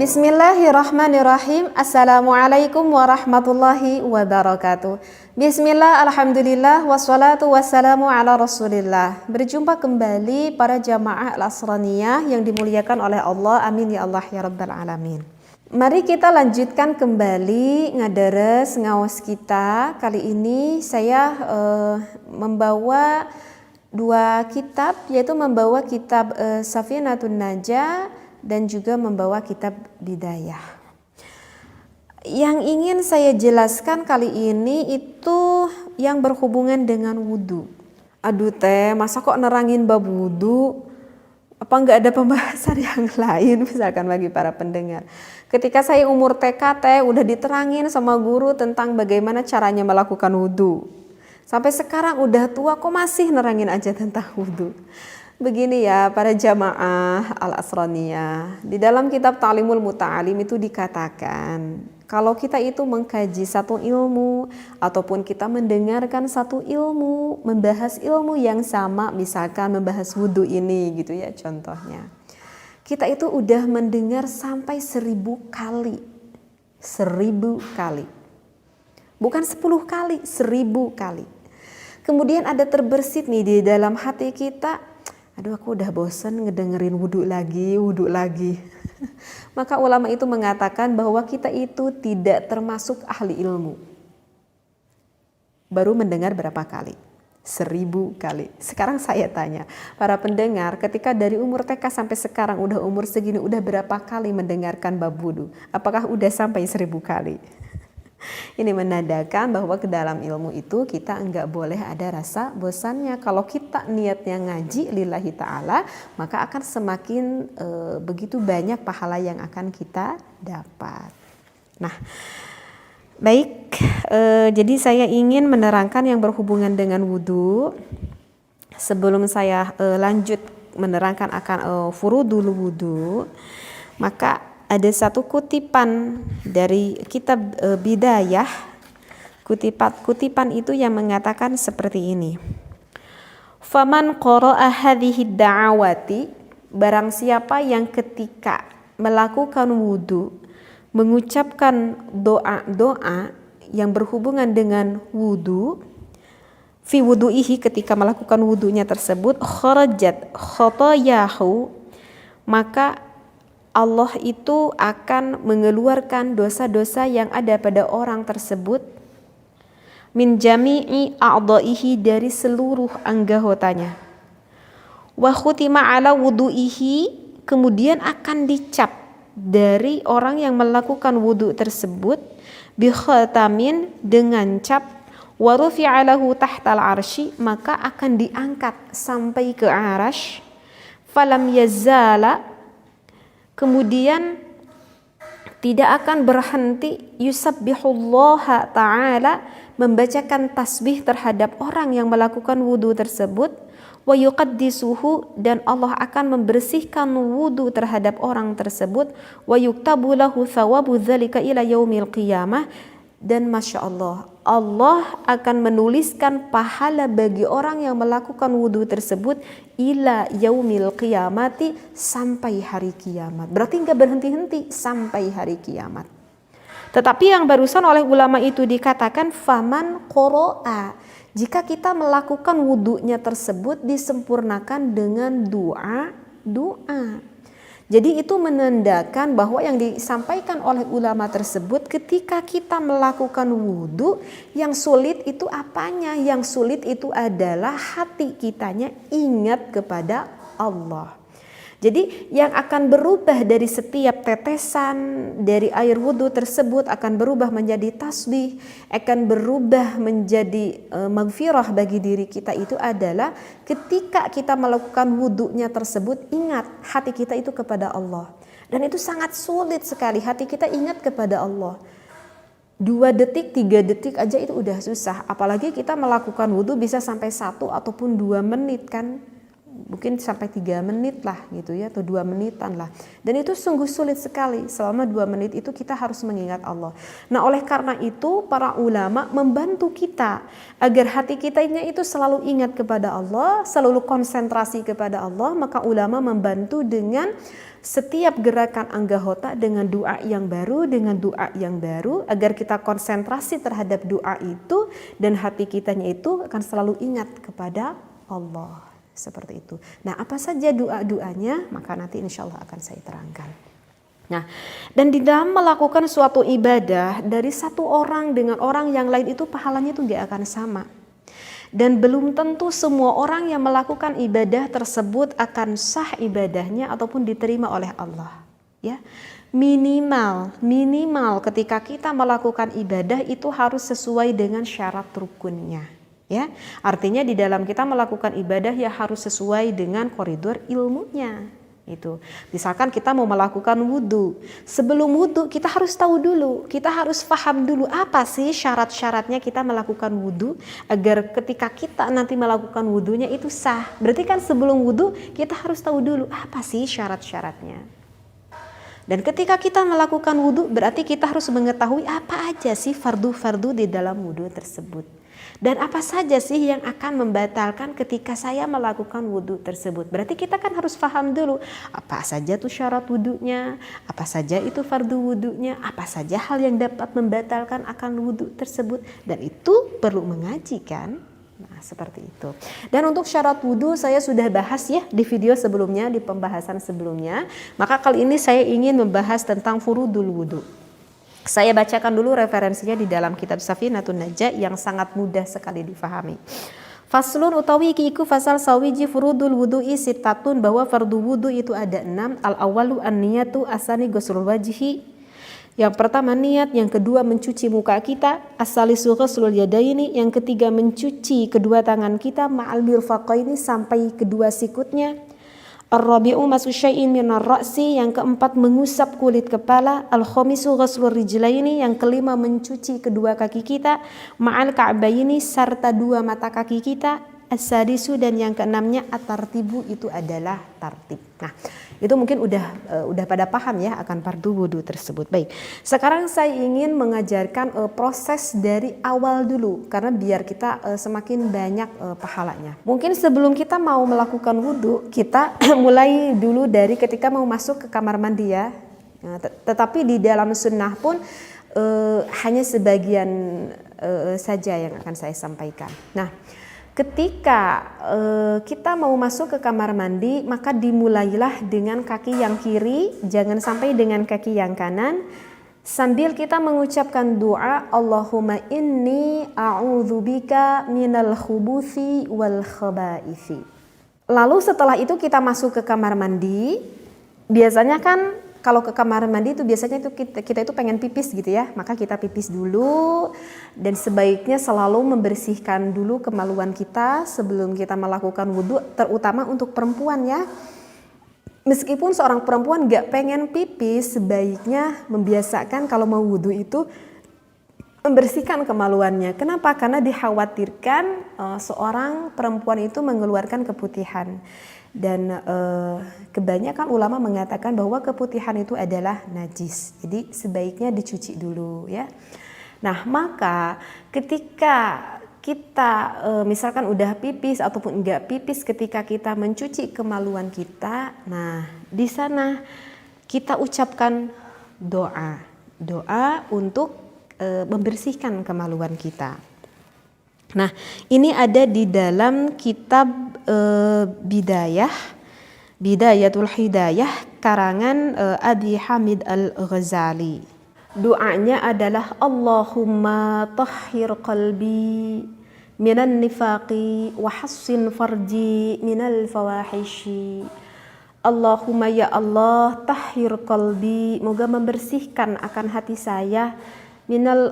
Bismillahirrahmanirrahim. Assalamualaikum warahmatullahi wabarakatuh. Bismillah, alhamdulillah, wassalatu wassalamu ala rasulillah. Berjumpa kembali para jamaah Al-Asraniyah yang dimuliakan oleh Allah. Amin ya Allah ya Rabbal Alamin. Mari kita lanjutkan kembali ngadares ngawas kita. Kali ini saya membawa dua kitab, yaitu membawa kitab Safinatun Najah dan juga membawa kitab Bidayah. Yang ingin saya jelaskan kali ini itu yang berhubungan dengan wudhu. Aduh teh, masa kok nerangin bab wudhu? Apa nggak ada pembahasan yang lain misalkan bagi para pendengar? Ketika saya umur TK teh udah diterangin sama guru tentang bagaimana caranya melakukan wudhu. Sampai sekarang udah tua kok masih nerangin aja tentang wudhu. Begini ya para jamaah Al-Asraniyah, di dalam kitab Ta'limul Muta'alim itu dikatakan kalau kita itu mengkaji satu ilmu ataupun kita mendengarkan satu ilmu, membahas ilmu yang sama, misalkan membahas wudhu ini gitu ya contohnya, kita itu udah mendengar sampai 1000 kali, 1000 kali, bukan 10 kali, 1000 kali. Kemudian ada terbersit nih di dalam hati kita, aduh aku udah bosen ngedengerin wudhu lagi. Maka ulama itu mengatakan bahwa kita itu tidak termasuk ahli ilmu. Baru mendengar berapa kali? 1000 kali. Sekarang saya tanya, para pendengar ketika dari umur TK sampai sekarang udah umur segini, udah berapa kali mendengarkan bab wudhu? Apakah udah sampai 1000 kali? Ini menandakan bahwa ke dalam ilmu itu kita enggak boleh ada rasa bosannya. Kalau kita niatnya ngaji lillahi ta'ala, maka akan semakin begitu banyak pahala yang akan kita dapat. Nah, baik, jadi saya ingin menerangkan yang berhubungan dengan wudhu. Sebelum saya lanjut menerangkan akan furudul wudhu, maka ada satu kutipan dari kitab Bidayah. Kutipan itu yang mengatakan seperti ini. Faman qara'a hadhihi da'awati, barang siapa yang ketika melakukan wudhu mengucapkan doa-doa yang berhubungan dengan wudhu, fi wudhu'ihi, ketika melakukan wudhunya tersebut, kharajat khotoyahu, maka Allah itu akan mengeluarkan dosa-dosa yang ada pada orang tersebut min jami'i a'dha'ihi, dari seluruh anggotanya. Wa khutima ala wudu'ihi, kemudian akan dicap dari orang yang melakukan wudu tersebut bi khatamin, dengan cap, wa rufi'a lahu tahtal arsy, maka akan diangkat sampai ke arasy, falam yazala, kemudian tidak akan berhenti yusabbihullaha ta'ala, membacakan tasbih terhadap orang yang melakukan wudhu tersebut, wa yuqaddisuhu, dan Allah akan membersihkan wudhu terhadap orang tersebut, wa yuktabu lahu thawabu dzalika ila yaumil qiyamah, dan Masya Allah, Allah akan menuliskan pahala bagi orang yang melakukan wudhu tersebut ila yaumil qiyamati, sampai hari kiamat. Berarti enggak berhenti-henti sampai hari kiamat. Tetapi yang barusan oleh ulama itu dikatakan faman qara'a, jika kita melakukan wudhunya tersebut disempurnakan dengan doa. Jadi itu menandakan bahwa yang disampaikan oleh ulama tersebut, ketika kita melakukan wudhu, yang sulit itu apanya? Yang sulit itu adalah hati kitanya ingat kepada Allah. Jadi yang akan berubah dari setiap tetesan dari air wudhu tersebut akan berubah menjadi tasbih, akan berubah menjadi maghfirah bagi diri kita itu adalah ketika kita melakukan wudhunya tersebut ingat hati kita itu kepada Allah. Dan itu sangat sulit sekali hati kita ingat kepada Allah. 2 detik, 3 detik aja itu udah susah. Apalagi kita melakukan wudhu bisa sampai 1 ataupun 2 menit kan. mungkin sampai 3 menit lah gitu ya, atau 2 menitan lah. Dan itu sungguh sulit sekali, selama 2 menit itu kita harus mengingat Allah. Nah oleh karena itu para ulama membantu kita agar hati kita itu selalu ingat kepada Allah, selalu konsentrasi kepada Allah. Maka ulama membantu dengan setiap gerakan anggahota dengan doa yang baru, agar kita konsentrasi terhadap doa itu dan hati kitanya itu akan selalu ingat kepada Allah, seperti itu. Nah apa saja doa-doanya, maka nanti insya Allah akan saya terangkan. Nah, dan di dalam melakukan suatu ibadah dari satu orang dengan orang yang lain itu pahalanya itu gak akan sama. Dan belum tentu semua orang yang melakukan ibadah tersebut akan sah ibadahnya ataupun diterima oleh Allah. Ya, minimal ketika kita melakukan ibadah itu harus sesuai dengan syarat rukunnya. Ya, artinya di dalam kita melakukan ibadah ya harus sesuai dengan koridor ilmunya. Itu. Misalkan kita mau melakukan wudhu, sebelum wudhu kita harus tahu dulu, kita harus paham dulu apa sih syarat-syaratnya kita melakukan wudhu agar ketika kita nanti melakukan wudhunya itu sah. Berarti kan sebelum wudhu kita harus tahu dulu apa sih syarat-syaratnya. Dan ketika kita melakukan wudhu berarti kita harus mengetahui apa aja sih fardu-fardu di dalam wudhu tersebut. Dan apa saja sih yang akan membatalkan ketika saya melakukan wudhu tersebut. Berarti kita kan harus paham dulu apa saja tuh syarat wudhunya, apa saja itu fardu wudhunya, apa saja hal yang dapat membatalkan akan wudhu tersebut. Dan itu perlu mengaji kan. Nah seperti itu. Dan untuk syarat wudhu saya sudah bahas ya di video sebelumnya, di pembahasan sebelumnya. Maka kali ini saya ingin membahas tentang furudul wudhu. Saya bacakan dulu referensinya di dalam kitab Safinatun Najah yang sangat mudah sekali difahami. Faslun utawi iku fasal sawiji furudul wudu'i sitatun, bahwa fardu wudu itu ada 6. Al-awalu an-niyatu asani ghuslul wajhi. Yang pertama niat, yang kedua mencuci muka kita, as-salisu ghuslul yadaini, yang ketiga mencuci kedua tangan kita, ma'al mirfaqaini sampai kedua sikutnya. Ar-rabi'u masu syai'in minar ra'si, yang keempat mengusap kulit kepala. Al-khamisu ghuslur rijlaini, yang kelima mencuci kedua kaki kita, ma'al ka'baini serta dua mata kaki kita. As-sadisu, dan yang keenamnya at-tartibu, itu adalah tartib. Nah, itu mungkin udah pada paham ya akan fardu wudu tersebut. Baik. Sekarang saya ingin mengajarkan proses dari awal dulu karena biar kita semakin banyak pahalanya. Mungkin sebelum kita mau melakukan wudu, kita mulai dulu dari ketika mau masuk ke kamar mandi ya. Nah, tetapi di dalam sunnah pun hanya sebagian saja yang akan saya sampaikan. Nah, ketika kita mau masuk ke kamar mandi, maka dimulailah dengan kaki yang kiri, jangan sampai dengan kaki yang kanan, sambil kita mengucapkan doa, Allahumma inni a'udzubika minal khubuthi wal khabaithi. Lalu setelah itu kita masuk ke kamar mandi, biasanya kan kalau ke kamar mandi itu biasanya itu kita itu pengen pipis gitu ya, maka kita pipis dulu dan sebaiknya selalu membersihkan dulu kemaluan kita sebelum kita melakukan wudhu, terutama untuk perempuan ya. Meskipun seorang perempuan gak pengen pipis, sebaiknya membiasakan kalau mau wudhu itu membersihkan kemaluannya. Kenapa? Karena dikhawatirkan seorang perempuan itu mengeluarkan keputihan. Dan kebanyakan ulama mengatakan bahwa keputihan itu adalah najis. Jadi sebaiknya dicuci dulu ya. Nah, maka ketika kita misalkan udah pipis ataupun enggak pipis, ketika kita mencuci kemaluan kita, nah di sana kita ucapkan doa untuk membersihkan kemaluan kita. Nah, ini ada di dalam kitab Bidayatul Hidayah karangan Abi Hamid Al-Ghazali. Doanya adalah Allahumma tahhir qalbi minan nifaqi wa hassin farji minal fawahishi. Allahumma ya Allah tahhir qalbi, moga membersihkan akan hati saya,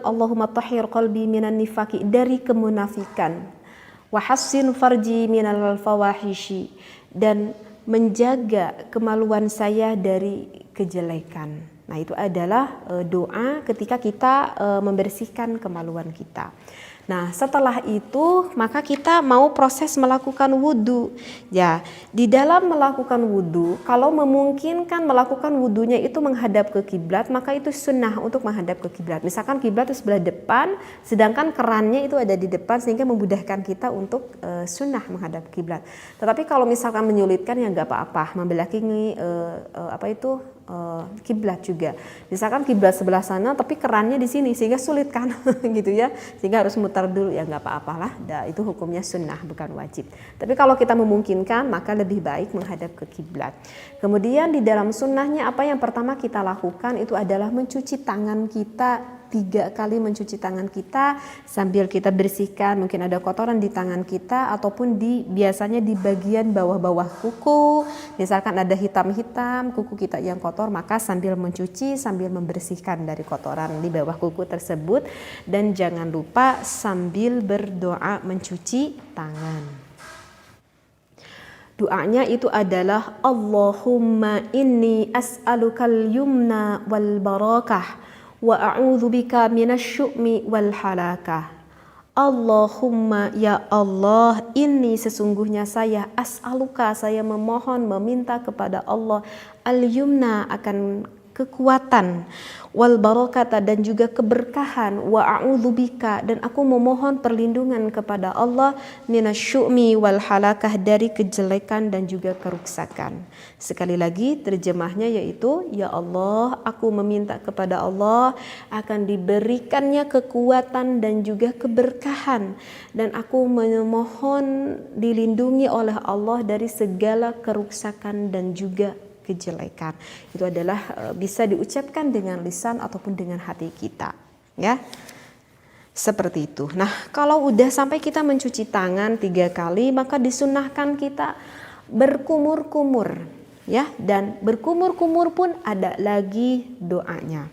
Allahumma tahhir qalbi minan nifaqi, dari kemunafikan, wa hassin farji minal fawahishi, dan menjaga kemaluan saya dari kejelekan. Nah, itu adalah doa ketika kita membersihkan kemaluan kita. Nah, setelah itu maka kita mau proses melakukan wudhu. Ya, di dalam melakukan wudhu, kalau memungkinkan melakukan wudhunya itu menghadap ke kiblat, maka itu sunnah untuk menghadap ke kiblat. Misalkan kiblat itu sebelah depan, sedangkan kerannya itu ada di depan sehingga memudahkan kita untuk sunnah menghadap kiblat. Tetapi kalau misalkan menyulitkan ya nggak apa-apa, membelakangi kiblat juga. Misalkan kiblat sebelah sana tapi kerannya di sini sehingga sulit kan gitu ya. Sehingga harus mutar dulu ya nggak apa-apalah. Itu hukumnya sunnah bukan wajib. Tapi kalau kita memungkinkan maka lebih baik menghadap ke kiblat. Kemudian di dalam sunnahnya apa yang pertama kita lakukan itu adalah mencuci tangan kita 3 kali, mencuci tangan kita sambil kita bersihkan mungkin ada kotoran di tangan kita ataupun biasanya di bagian bawah-bawah kuku, misalkan ada hitam-hitam kuku kita yang kotor, maka sambil mencuci sambil membersihkan dari kotoran di bawah kuku tersebut, dan jangan lupa sambil berdoa mencuci tangan. Doanya itu adalah Allahumma inni as'alukal yumna wal barakah wa a'udzubika minasyu'mi wal halakah. Allahumma, ya Allah, ini sesungguhnya saya as'aluka, saya memohon meminta kepada Allah al-yumna akan kekuatan, wal barakata dan juga keberkahan, wa a'udzubika dan aku memohon perlindungan kepada Allah minasyu'mi wal halakah dari kejelekan dan juga keruksakan. Sekali lagi terjemahnya yaitu ya Allah, aku meminta kepada Allah akan diberikannya kekuatan dan juga keberkahan, dan aku memohon dilindungi oleh Allah dari segala keruksakan dan juga kejelekan. Itu adalah bisa diucapkan dengan lisan ataupun dengan hati kita, ya. Seperti itu. Nah, kalau udah sampai kita mencuci tangan 3 kali, maka disunahkan kita berkumur-kumur, ya. Dan berkumur-kumur pun ada lagi doanya.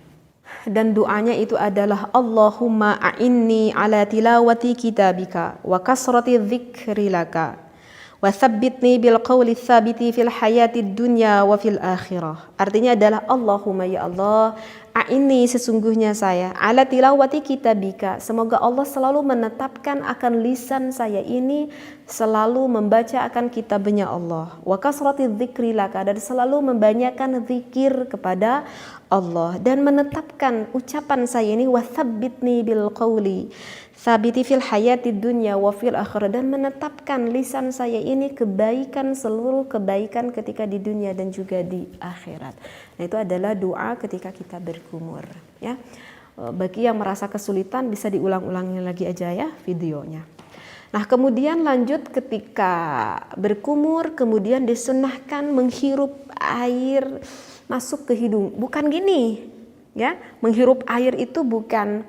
Dan doanya itu adalah Allahumma a'inni ala tilawati kitabika wa kasrati dzikri laka wa tsabbitni bil qawli tsabiti fil hayatid dunya wa fil akhirah. Artinya adalah Allahumma, ya Allah, a'inni sesungguhnya saya ala tilawati kitabika, semoga Allah selalu menetapkan akan lisan saya ini selalu membaca akan kitabnya Allah, wa kasrati dzikri laka dan selalu membanyakan zikir kepada Allah, dan menetapkan ucapan saya ini wa tsabbitni bil qawli sabiti fil hayati dunya wa fil akhirah, dan menetapkan lisan saya ini kebaikan, seluruh kebaikan ketika di dunia dan juga di akhirat. Nah, itu adalah doa ketika kita berkumur, ya. Bagi yang merasa kesulitan bisa diulang-ulangi lagi aja ya videonya. Nah, kemudian lanjut ketika berkumur, kemudian disunahkan menghirup air masuk ke hidung. Bukan gini, ya. Menghirup air itu bukan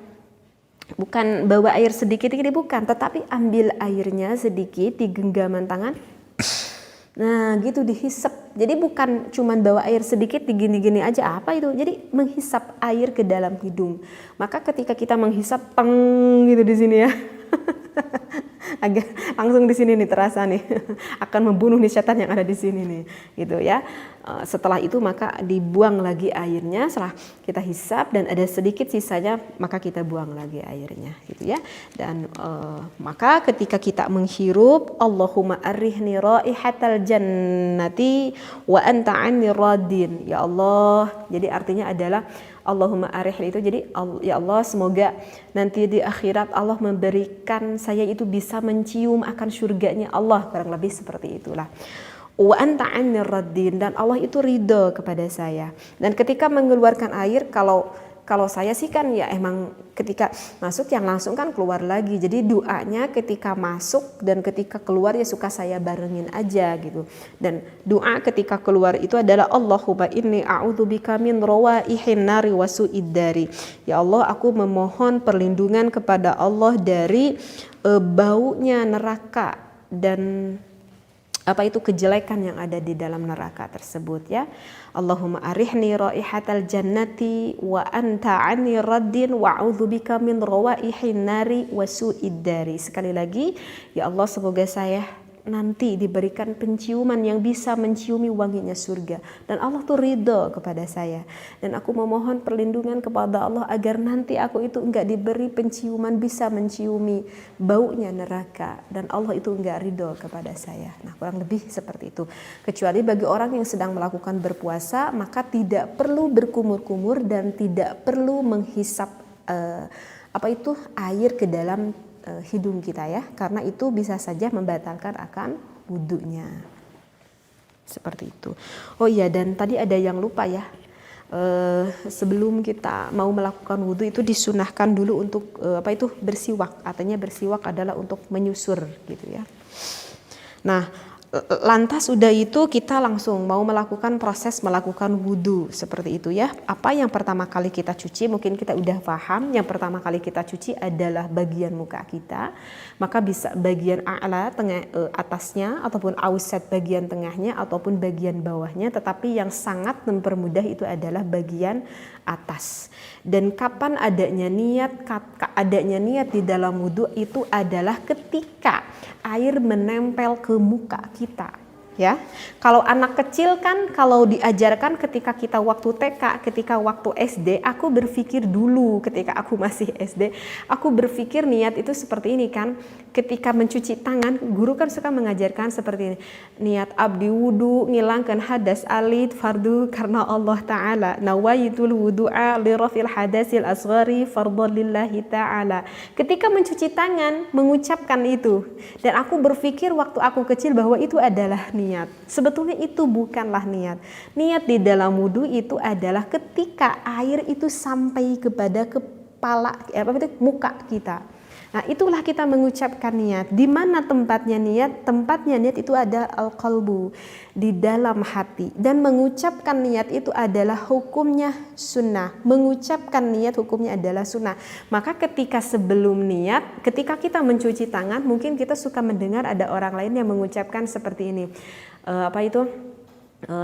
bawa air sedikit ini, bukan, tetapi ambil airnya sedikit di genggaman tangan. Nah, gitu dihisap. Jadi bukan cuman bawa air sedikit digini-gini aja, apa itu? Jadi menghisap air ke dalam hidung. Maka ketika kita menghisap peng gitu di sini ya. Agak langsung di sini nih terasa nih akan membunuh nih setan yang ada di sini nih, gitu ya. Setelah itu maka dibuang lagi airnya, setelah kita hisap dan ada sedikit sisanya maka kita buang lagi airnya, gitu ya. Dan maka ketika kita menghirup Allahumma arrihni raihatal jannati wa anta anni radin, ya Allah. Jadi artinya adalah Allahumma arih itu jadi ya Allah, semoga nanti di akhirat Allah memberikan saya itu bisa mencium akan surganya Allah, kurang lebih seperti itulah. Wa anta anni raddin, dan Allah itu ridho kepada saya. Dan ketika mengeluarkan air, kalau saya sih kan ya emang ketika masuk yang langsung kan keluar lagi. Jadi doanya ketika masuk dan ketika keluar ya suka saya barengin aja gitu. Dan doa ketika keluar itu adalah Allahumma inni a'udzubika min rawaihin nari wa su'id dari. Ya Allah, aku memohon perlindungan kepada Allah dari baunya neraka dan apa itu kejelekan yang ada di dalam neraka tersebut, ya. Allahumma arihni raihatal jannati wa anta anni raddin wa a'udzubika min rawaihin nari wa su'id dari. Sekali lagi, ya Allah, semoga saya nanti diberikan penciuman yang bisa menciumi wanginya surga, dan Allah tuh ridho kepada saya, dan aku memohon perlindungan kepada Allah agar nanti aku itu enggak diberi penciuman bisa menciumi baunya neraka, dan Allah itu enggak ridho kepada saya. Nah, kurang lebih seperti itu. Kecuali bagi orang yang sedang melakukan berpuasa, maka tidak perlu berkumur-kumur dan tidak perlu menghisap air ke dalam hidung kita ya, karena itu bisa saja membatalkan akan wudhunya. Seperti itu. Oh iya, dan tadi ada yang lupa ya, sebelum kita mau melakukan wudhu itu disunahkan dulu untuk bersiwak. Artinya bersiwak adalah untuk menyusur gitu ya. Nah, lantas udah itu kita langsung mau melakukan proses melakukan wudhu seperti itu ya. Apa yang pertama kali kita cuci, mungkin kita udah paham. Yang pertama kali kita cuci adalah bagian muka kita. Maka bisa bagian a'la, atasnya, ataupun ausat bagian tengahnya, ataupun bagian bawahnya. Tetapi yang sangat mempermudah itu adalah bagian atas. Dan kapan adanya niat? Adanya niat di dalam wudhu itu adalah ketika air menempel ke muka kita ya. Kalau anak kecil kan kalau diajarkan ketika kita waktu TK, ketika waktu SD, aku berpikir dulu ketika aku masih SD, aku berpikir niat itu seperti ini kan. Ketika mencuci tangan, guru kan suka mengajarkan seperti ini. Niat abdi wudu ngilangkan hadas alit fardu karena Allah Ta'ala. Nawaitul wudu'a lirafil hadasil asghari fardhan lillahi ta'ala. Ketika mencuci tangan, mengucapkan itu. Dan aku berpikir waktu aku kecil bahwa itu adalah niat. Sebetulnya itu bukanlah niat. Niat di dalam wudu itu adalah ketika air itu sampai kepada muka kita. Nah, itulah kita mengucapkan niat. Di mana tempatnya niat? Tempatnya niat itu ada al-qalbu, di dalam hati. Dan mengucapkan niat itu adalah hukumnya sunnah. Mengucapkan niat hukumnya adalah sunnah. Maka ketika sebelum niat, ketika kita mencuci tangan, mungkin kita suka mendengar ada orang lain yang mengucapkan seperti ini.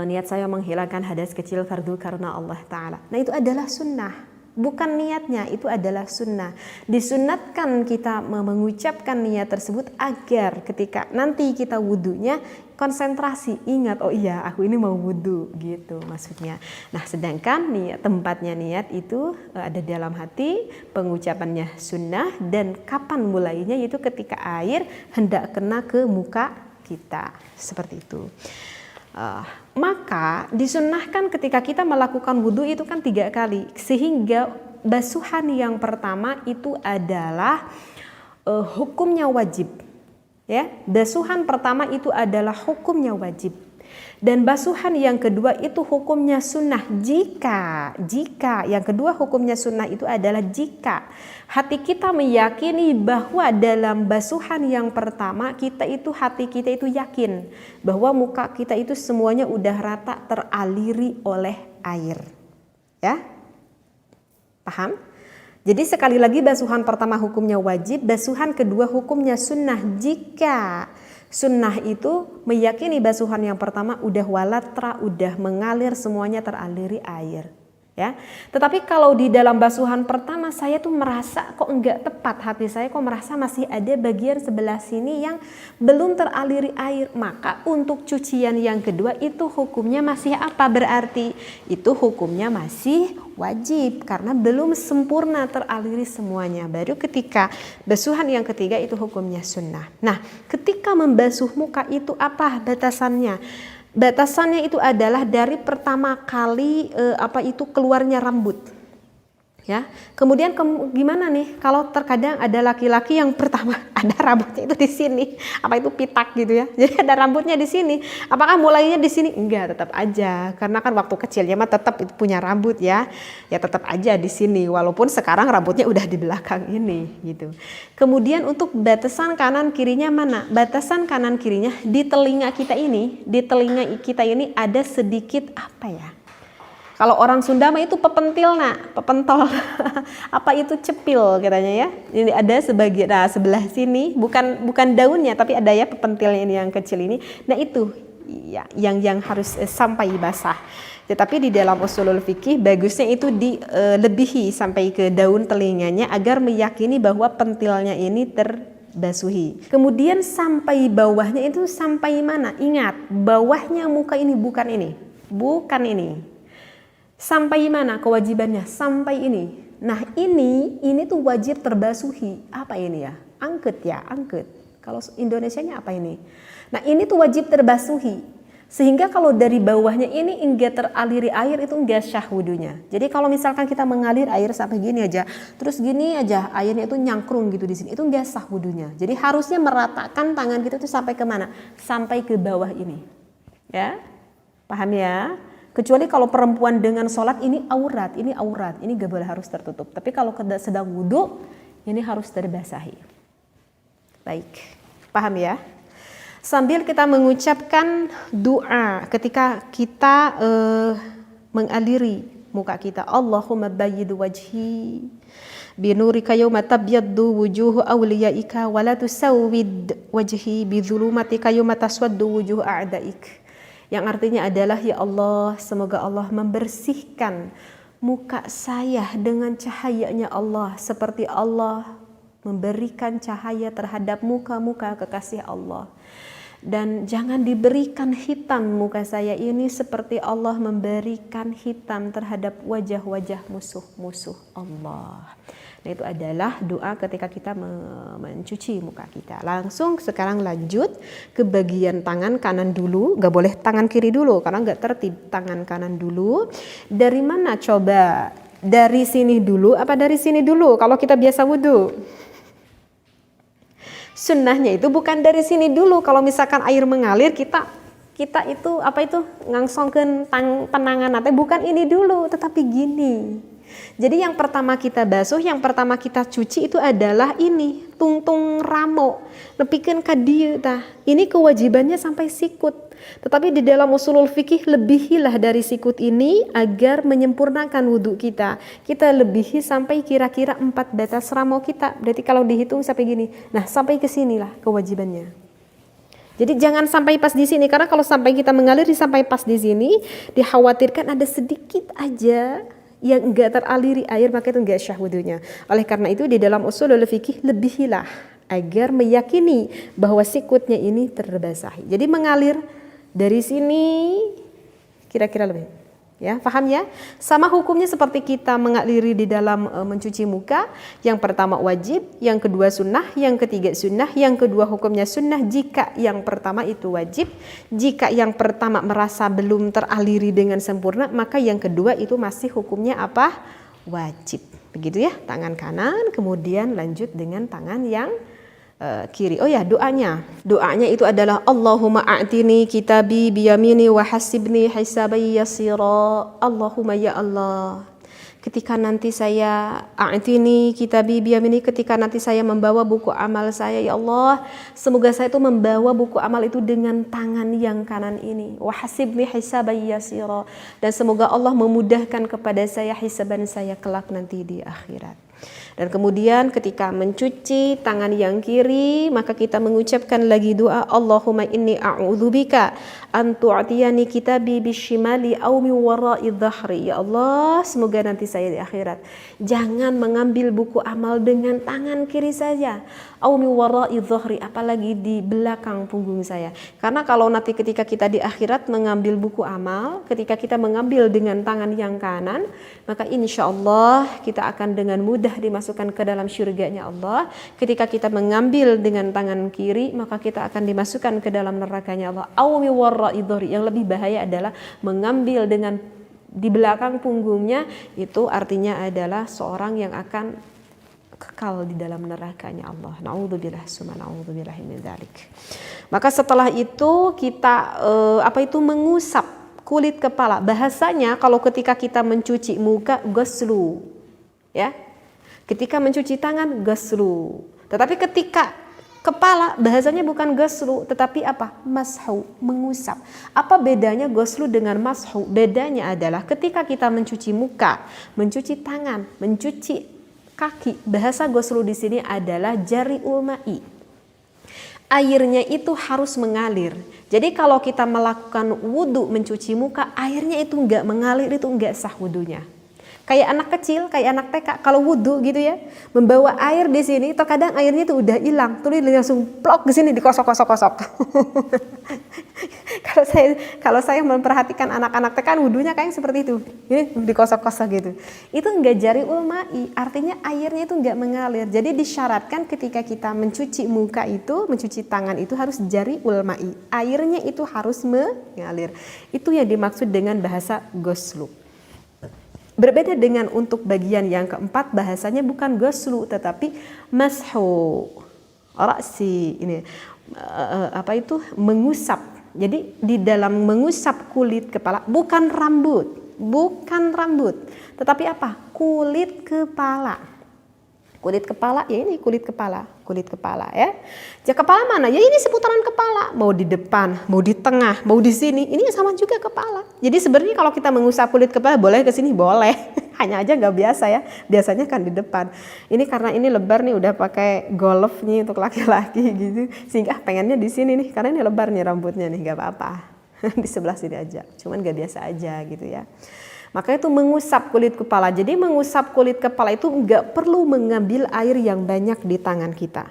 Niat saya menghilangkan hadas kecil fardu karena Allah Ta'ala. Nah, itu adalah sunnah. Bukan niatnya, itu adalah sunnah. Disunatkan kita mengucapkan niat tersebut agar ketika nanti kita wudhunya konsentrasi, ingat, oh iya aku ini mau wudhu gitu maksudnya. Nah, sedangkan tempatnya niat itu ada dalam hati, pengucapannya sunnah, dan kapan mulainya itu ketika air hendak kena ke muka kita, seperti itu. Maka disunahkan ketika kita melakukan wudhu itu kan 3 kali, sehingga basuhan yang pertama itu adalah hukumnya wajib ya. Basuhan pertama itu adalah hukumnya wajib, dan basuhan yang kedua itu hukumnya sunnah jika yang kedua hukumnya sunnah itu adalah jika hati kita meyakini bahwa dalam basuhan yang pertama hati kita itu yakin bahwa muka kita itu semuanya udah rata teraliri oleh air ya. Paham? Jadi sekali lagi, basuhan pertama hukumnya wajib, basuhan kedua hukumnya sunnah jika sunnah itu meyakini basuhan yang pertama udah walatra, udah mengalir semuanya teraliri air ya. Tetapi kalau di dalam basuhan pertama saya tuh merasa kok enggak tepat, hati saya kok merasa masih ada bagian sebelah sini yang belum teraliri air, maka untuk cucian yang kedua itu hukumnya masih apa? Berarti itu hukumnya masih wajib karena belum sempurna teraliri semuanya. Baru ketika basuhan yang ketiga itu hukumnya sunnah. Nah, ketika membasuh muka itu apa batasannya? Batasannya itu adalah dari pertama kali keluarnya rambut. Ya, kemudian gimana nih kalau terkadang ada laki-laki yang pertama ada rambutnya itu di sini, pitak gitu ya. Jadi ada rambutnya di sini. Apakah mulainya di sini? Enggak, tetap aja. Karena kan waktu kecilnya mah tetap itu punya rambut ya. Ya tetap aja di sini walaupun sekarang rambutnya udah di belakang ini gitu. Kemudian untuk batasan kanan kirinya mana? Batasan kanan kirinya di telinga kita ini, ada sedikit kalau orang Sunda mah itu pepentol. Itu cepil katanya ya. Jadi ada sebagian sebelah sini bukan daunnya tapi ada ya pepentilnya ini yang kecil ini. Nah, itu ya yang harus sampai basah. Tetapi di dalam usulul fikih bagusnya itu dilebihi sampai ke daun telinganya agar meyakini bahwa pentilnya ini terbasuhi. Kemudian sampai bawahnya itu sampai mana? Ingat, bawahnya muka ini bukan ini. Bukan ini. Sampai mana kewajibannya? Sampai ini. Nah ini tuh wajib terbasuhi. Apa ini ya? Angket ya, angket. Kalau Indonesianya apa ini? Nah ini tuh wajib terbasuhi. Sehingga kalau dari bawahnya ini enggak teraliri air itu enggak syah wudunya. Jadi kalau misalkan kita mengalir air sampai gini aja, terus gini aja airnya itu nyangkrung gitu di sini, itu enggak sah wudunya. Jadi harusnya meratakan tangan kita itu sampai ke mana? Sampai ke bawah ini. Ya, paham ya? Kecuali kalau perempuan dengan sholat ini aurat, ini gak boleh harus tertutup. Tapi kalau sedang wudu, ini harus terbasahi. Baik, paham ya? Sambil kita mengucapkan doa ketika kita mengaliri muka kita. Allahumma bayyid wajhi binurika yawma tabyaddu wujuhu awliyaika wa la tusawwid wajhi bidzulumatika yawma taswaddu wujuhu a'daik. Yang artinya adalah, ya Allah, semoga Allah membersihkan muka saya dengan cahayanya Allah, seperti Allah memberikan cahaya terhadap muka-muka kekasih Allah. Dan jangan diberikan hitam muka saya ini seperti Allah memberikan hitam terhadap wajah-wajah musuh-musuh Allah. Nah itu adalah doa ketika kita mencuci muka kita. Langsung sekarang lanjut ke bagian tangan kanan dulu. Gak boleh tangan kiri dulu karena gak tertib. Tangan kanan dulu. Dari mana coba? Dari sini dulu apa dari sini dulu kalau kita biasa wudhu? Sunnahnya itu bukan dari sini dulu. Kalau misalkan air mengalir kita itu ngangsongkeun penangan nanti bukan ini dulu tetapi gini. Jadi yang pertama kita basuh, yang pertama kita cuci itu adalah ini tungtung ramo nepikeun ka dieu tah. Ini kewajibannya sampai sikut. Tetapi di dalam usulul fikih lebihilah dari sikut ini agar menyempurnakan wudhu kita. Kita lebihi sampai kira-kira 4 batas ramo kita. Berarti kalau dihitung sampai gini. Nah, sampai ke sinilah kewajibannya. Jadi jangan sampai pas di sini karena kalau sampai kita mengalir sampai pas di sini dikhawatirkan ada sedikit aja yang enggak teraliri air maka itu enggak syah wudhunya. Oleh karena itu di dalam usulul fikih lebihilah agar meyakini bahwa sikutnya ini terbasahi. Jadi mengalir dari sini kira-kira lebih. Ya, paham ya? Sama hukumnya seperti kita mengaliri di dalam mencuci muka. Yang pertama wajib, yang kedua sunnah, yang ketiga sunnah, yang kedua hukumnya sunnah jika yang pertama itu wajib. Jika yang pertama merasa belum teraliri dengan sempurna, maka yang kedua itu masih hukumnya apa? Wajib. Begitu ya, tangan kanan, kemudian lanjut dengan tangan yang kiri. Oh ya, doanya itu adalah Allahumma a'tini kitabi biyamini wa hasibni hisabai yasira. Allahumma ya Allah, ketika nanti saya a'tini kitabi biyamini, ketika nanti saya membawa buku amal saya, ya Allah, semoga saya itu membawa buku amal itu dengan tangan yang kanan ini. Wa hasibni hisabai yasira, dan semoga Allah memudahkan kepada saya hisaban saya kelak nanti di akhirat. Dan kemudian ketika mencuci tangan yang kiri, maka kita mengucapkan lagi doa Allahumma inni a'udzubika an tu'tiyani kitabi bisyimali aw min wara'i dhahri. Ya Allah, semoga nanti saya di akhirat jangan mengambil buku amal dengan tangan kiri saja, aw min wara'i dhahri, apalagi di belakang punggung saya. Karena kalau nanti ketika kita di akhirat mengambil buku amal, ketika kita mengambil dengan tangan yang kanan, maka insyaallah kita akan dengan mudah dimasukkan ke dalam syurganya Allah. Ketika kita mengambil dengan tangan kiri, maka kita akan dimasukkan ke dalam nerakanya Allah. Aw mi wara'i dhahri, yang lebih bahaya adalah mengambil dengan di belakang punggungnya, itu artinya adalah seorang yang akan kekal di dalam nerakanya Allah. Na'udzubillah summa na'udzubillah min dzalik. Maka setelah itu kita mengusap kulit kepala. Bahasanya kalau ketika kita mencuci muka ghuslu, ya. Ketika mencuci tangan ghuslu. Tetapi ketika kepala bahasanya bukan ghuslu tetapi apa? Mashu, mengusap. Apa bedanya ghuslu dengan mashu? Bedanya adalah ketika kita mencuci muka, mencuci tangan, mencuci kaki, bahasa ghuslu di sini adalah jari'ul ma'i. Airnya itu harus mengalir. Jadi kalau kita melakukan wudu mencuci muka, airnya itu enggak mengalir, itu enggak sah wudunya. Kayak anak kecil, kayak anak TK, kalau wudhu gitu ya, membawa air di sini, terkadang airnya itu udah hilang, tuh langsung plok di sini dikosok-kosok-kosok. kalau saya memperhatikan anak-anak TK, wudhunya kayak seperti itu, ini dikosok-kosok gitu. Itu enggak jari ulma'i, artinya airnya itu enggak mengalir. Jadi disyaratkan ketika kita mencuci muka itu, mencuci tangan itu harus jari ulma'i, airnya itu harus mengalir. Itu yang dimaksud dengan bahasa ghuslu. Berbeda dengan untuk bagian yang keempat, bahasanya bukan ghuslu tetapi mashu ra'si, ini mengusap. Jadi di dalam mengusap kulit kepala, bukan rambut, tetapi apa? Kulit kepala. Kulit kepala ya, ini kulit kepala ya. Ya kepala mana? Ya ini seputaran kepala, mau di depan, mau di tengah, mau di sini, ini sama juga kepala. Jadi sebenarnya kalau kita mengusap kulit kepala boleh ke sini, boleh. Hanya aja nggak biasa ya. Biasanya kan di depan. Ini karena ini lebar nih, udah pakai golf nih untuk laki-laki gitu. Sehingga pengennya di sini nih, karena ini lebar nih rambutnya nih, nggak apa-apa. Di sebelah sini aja. Cuman nggak biasa aja gitu ya. Maka itu mengusap kulit kepala. Jadi mengusap kulit kepala itu enggak perlu mengambil air yang banyak di tangan kita.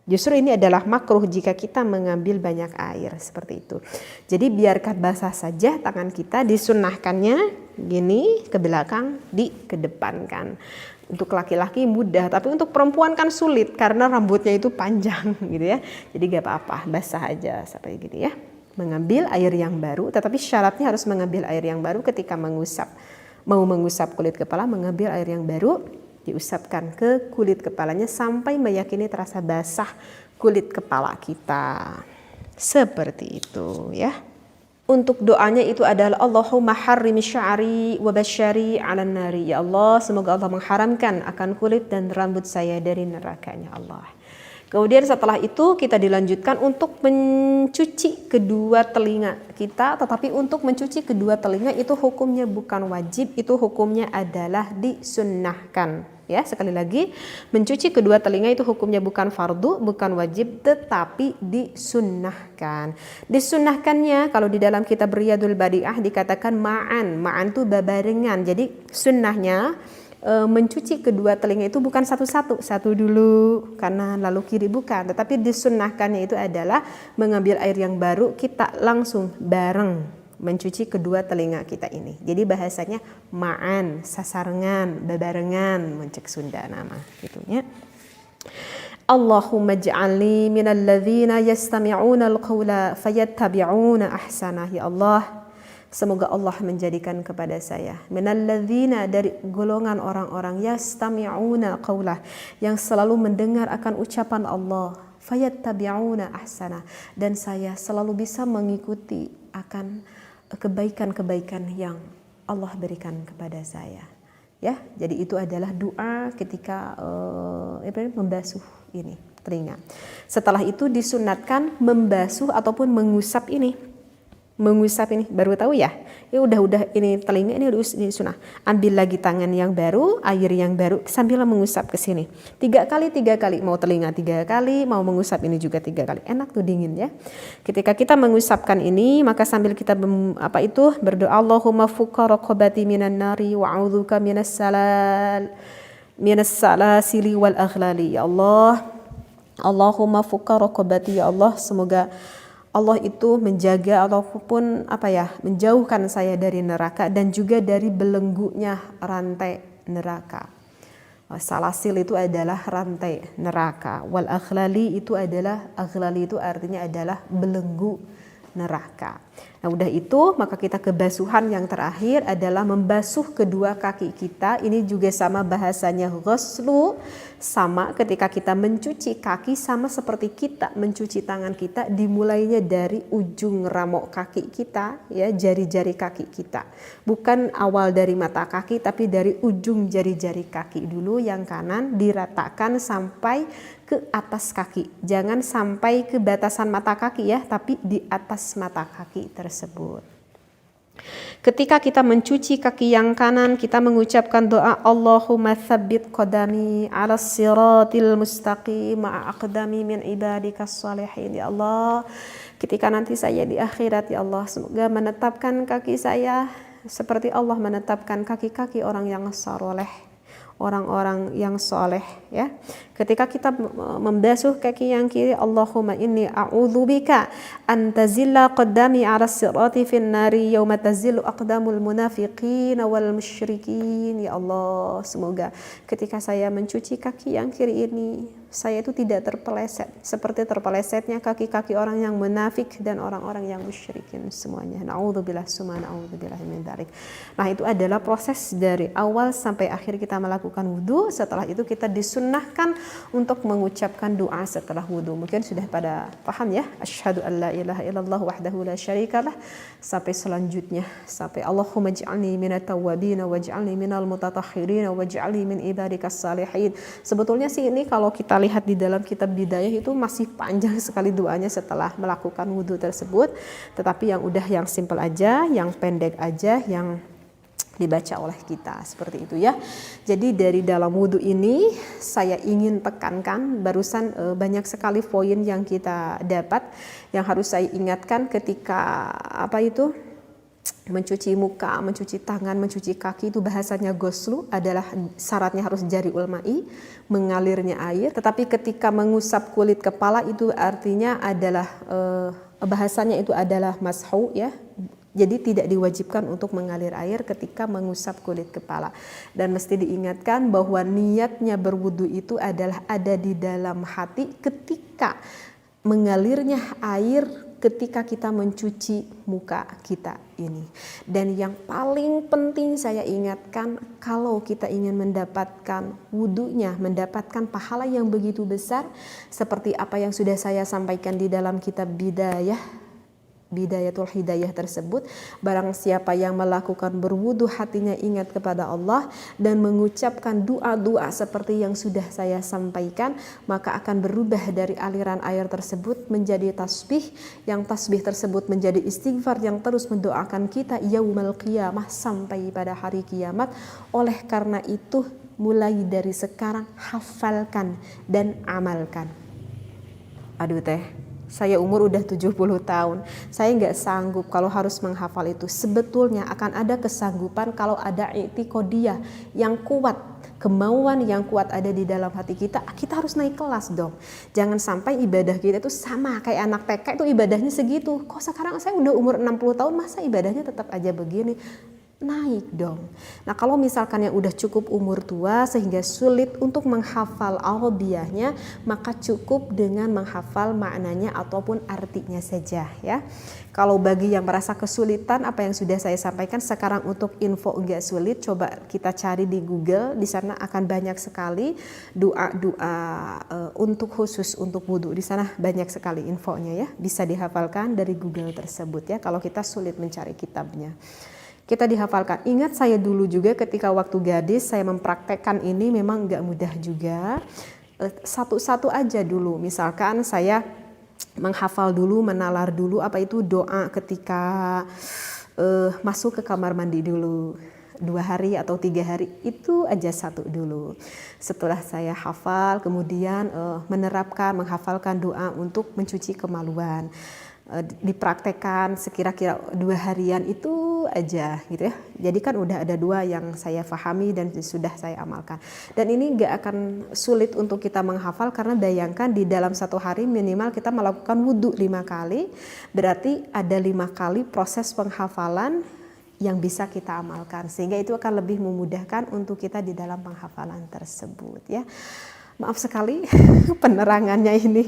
Justru ini adalah makruh jika kita mengambil banyak air seperti itu. Jadi biarkan basah saja tangan kita, disunnahkannya gini ke belakang, dikedepankan. Untuk laki-laki mudah, tapi untuk perempuan kan sulit karena rambutnya itu panjang gitu ya. Jadi gak apa-apa, basah aja sampai gini ya. Mengambil air yang baru, tetapi syaratnya harus mengambil air yang baru ketika mengusap. Mau mengusap kulit kepala, mengambil air yang baru, diusapkan ke kulit kepalanya sampai meyakini terasa basah kulit kepala kita. Seperti itu ya. Untuk doanya itu adalah Allahumma harrimi sya'ri wa basyari 'alan nari. Ya Allah, semoga Allah mengharamkan akan kulit dan rambut saya dari nerakanya Allah. Kemudian setelah itu kita dilanjutkan untuk mencuci kedua telinga kita, tetapi untuk mencuci kedua telinga itu hukumnya bukan wajib, itu hukumnya adalah disunnahkan. Ya, sekali lagi, mencuci kedua telinga itu hukumnya bukan fardu, bukan wajib, tetapi disunnahkan. Disunnahkannya kalau di dalam kitab Riyadul Badi'ah dikatakan ma'an itu babarengan. Jadi sunnahnya mencuci kedua telinga itu bukan satu-satu, satu dulu kanan lalu kiri, bukan, tetapi disunnahkannya itu adalah mengambil air yang baru, kita langsung bareng mencuci kedua telinga kita ini. Jadi bahasanya ma'an, sasarengan, bebarengan, mencek Sunda nama gitunya. Allahumma ij'alni minal ladzina yastami'una al-qawla fayattabi'una ahsanah. Ya Allah, semoga Allah menjadikan kepada saya minalladzina, dari golongan orang-orang yastami'una qaulah, yang selalu mendengar akan ucapan Allah, fayattabi'una ahsana, dan saya selalu bisa mengikuti akan kebaikan-kebaikan yang Allah berikan kepada saya. Ya, jadi itu adalah doa ketika membasuh ini telinga. Setelah itu disunatkan membasuh ataupun mengusap ini. Mengusap ini baru tahu ya. Ya udah ini telinga ini sunnah. Ambil lagi tangan yang baru, air yang baru, sambil mengusap ke sini. 3 kali, mau telinga 3 kali, mau mengusap ini juga 3 kali. Enak tuh, dingin ya. Ketika kita mengusapkan ini, maka sambil kita berdoa, Allahumma fukka raqabati minan nari wa a'udzuka minas salasili wal aghlali. Ya Allah, Allahumma fukka raqabati, ya Allah, semoga Allah itu menjaga ataupun menjauhkan saya dari neraka dan juga dari belenggunya rantai neraka. Salasil itu adalah rantai neraka. Wal aghlali itu artinya adalah belenggu neraka. Nah, udah itu maka kita kebasuhan yang terakhir adalah membasuh kedua kaki kita. Ini juga sama bahasanya ghuslu, sama ketika kita mencuci kaki sama seperti kita mencuci tangan kita, dimulainya dari ujung ramok kaki kita ya, jari-jari kaki kita. Bukan awal dari mata kaki tapi dari ujung jari-jari kaki dulu, yang kanan diratakan sampai ke atas kaki. Jangan sampai ke batasan mata kaki ya, tapi di atas mata kaki tersebut. Ketika kita mencuci kaki yang kanan, kita mengucapkan doa Allahumma tsabbit qadami 'alas siratil mustaqim ma'a aqdami min ibadikas shalihin. Ya Allah, ketika nanti saya di akhirat, ya Allah, semoga menetapkan kaki saya seperti Allah menetapkan kaki-kaki orang yang saleh, orang-orang yang soleh ya. Ketika kita membasuh kaki yang kiri, Allahumma inni a'udzubika an tazilla qaddami 'ala sirati fin nari yauma tazillu aqdamul munafiqin wal musyrikin. Ya Allah, semoga ketika saya mencuci kaki yang kiri ini, saya itu tidak terpeleset seperti terpelesetnya kaki-kaki orang yang munafik dan orang-orang yang musyrikin semuanya. Na'udzubillah summa na'udzubillah min dzalik. Nah, itu adalah proses dari awal sampai akhir kita melakukan wudu. Setelah itu kita disunnahkan untuk mengucapkan doa setelah wudu. Mungkin sudah pada paham ya. Asyhadu an la ilaha illallah wahdahu la syarikalah sampai selanjutnya sampai Allahumma ij'alni minat tawwabin waj'alni minal mutatahhirin waj'alni min ibadikas salihin. Sebetulnya sih ini kalau kita lihat di dalam kitab Bidayah itu masih panjang sekali doanya setelah melakukan wudu tersebut, tetapi yang udah yang simple aja, yang pendek aja, yang dibaca oleh kita seperti itu ya. Jadi dari dalam wudu ini saya ingin tekankan barusan banyak sekali poin yang kita dapat yang harus saya ingatkan ketika mencuci muka, mencuci tangan, mencuci kaki itu bahasanya ghuslu adalah syaratnya harus jari'ul ma'i, mengalirnya air. Tetapi ketika mengusap kulit kepala itu artinya adalah bahasanya itu adalah mashu ya. Jadi tidak diwajibkan untuk mengalir air ketika mengusap kulit kepala. Dan mesti diingatkan bahwa niatnya berwudu itu adalah ada di dalam hati ketika mengalirnya air ketika kita mencuci muka kita ini. Dan yang paling penting saya ingatkan, kalau kita ingin mendapatkan wudunya, mendapatkan pahala yang begitu besar seperti apa yang sudah saya sampaikan di dalam kitab Bidayatul Hidayah tersebut, barang siapa yang melakukan berwudu hatinya ingat kepada Allah dan mengucapkan doa-doa seperti yang sudah saya sampaikan, maka akan berubah dari aliran air tersebut menjadi tasbih, yang tasbih tersebut menjadi istighfar yang terus mendoakan kita yaumal qiyamah sampai pada hari kiamat. Oleh karena itu mulai dari sekarang hafalkan dan amalkan. Aduh teh, saya umur udah 70 tahun, saya nggak sanggup kalau harus menghafal itu. Sebetulnya akan ada kesanggupan kalau ada i'tiqodiyah yang kuat, kemauan yang kuat ada di dalam hati kita. Kita harus naik kelas dong. Jangan sampai ibadah kita itu sama kayak anak TK itu ibadahnya segitu. Kok sekarang saya udah umur 60 tahun masa ibadahnya tetap aja begini? Naik dong. Nah, kalau misalkan yang udah cukup umur tua sehingga sulit untuk menghafal al-biyahnya, maka cukup dengan menghafal maknanya ataupun artinya saja ya. Kalau bagi yang merasa kesulitan apa yang sudah saya sampaikan sekarang untuk info enggak sulit, coba kita cari di Google, di sana akan banyak sekali doa-doa untuk khusus untuk wudu. Di sana banyak sekali infonya ya, bisa dihafalkan dari Google tersebut ya kalau kita sulit mencari kitabnya. Kita dihafalkan. Ingat saya dulu juga ketika waktu gadis saya mempraktekkan ini memang nggak mudah juga. Satu-satu aja dulu. Misalkan saya menghafal dulu, menalar dulu apa itu doa ketika masuk ke kamar mandi dulu. 2 hari atau 3 hari itu aja satu dulu. Setelah saya hafal kemudian menerapkan, menghafalkan doa untuk mencuci kemaluan. Dipraktekkan sekira-kira 2 harian itu aja gitu ya. Jadi kan udah ada 2 yang saya pahami dan sudah saya amalkan. Dan ini gak akan sulit untuk kita menghafal karena bayangkan di dalam 1 hari minimal kita melakukan wudhu 5 kali. Berarti ada 5 kali proses penghafalan yang bisa kita amalkan. Sehingga itu akan lebih memudahkan untuk kita di dalam penghafalan tersebut ya. Maaf sekali penerangannya ini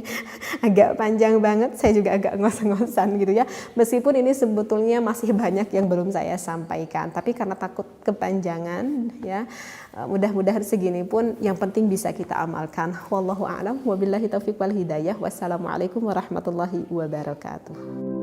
agak panjang banget, saya juga agak ngos-ngosan gitu ya. Meskipun ini sebetulnya masih banyak yang belum saya sampaikan, tapi karena takut kepanjangan ya, mudah-mudahan segini pun yang penting bisa kita amalkan. Wallahu a'lam, wabillahi taufiq wal hidayah. Wassalamualaikum warahmatullahi wabarakatuh.